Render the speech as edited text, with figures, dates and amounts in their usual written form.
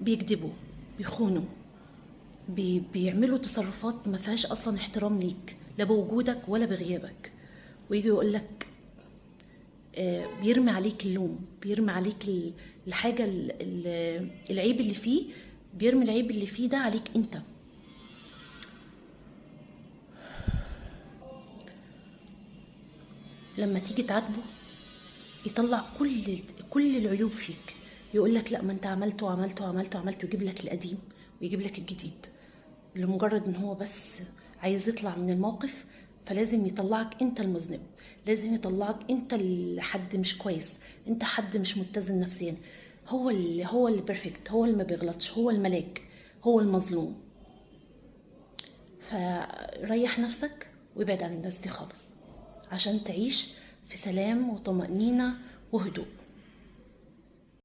بيكذبوا، بيخونوا، بيعملوا تصرفات ما فيهاش اصلا احترام ليك، لا بوجودك ولا بغيابك. ويجي يقول لك، بيرمي عليك اللوم، بيرمي عليك الحاجه العيب اللي فيه، بيرمي العيب اللي فيه ده عليك انت. لما تيجي تعاتبه يطلع كل العيوب فيك، يقول لك لا، ما انت عملت وعملت وعملت وعملت، ويجيب لك القديم ويجيب لك الجديد، لمجرد ان هو بس عايز يطلع من الموقف. فلازم يطلعك انت المذنب، لازم يطلعك انت الحد مش كويس، انت حد مش متزن نفسيا. هو اللي بيرفكت، هو اللي ما بيغلطش، هو الملاك، هو المظلوم. فريح نفسك وابعد عن الناس دي خالص، عشان تعيش في سلام وطمأنينة وهدوء.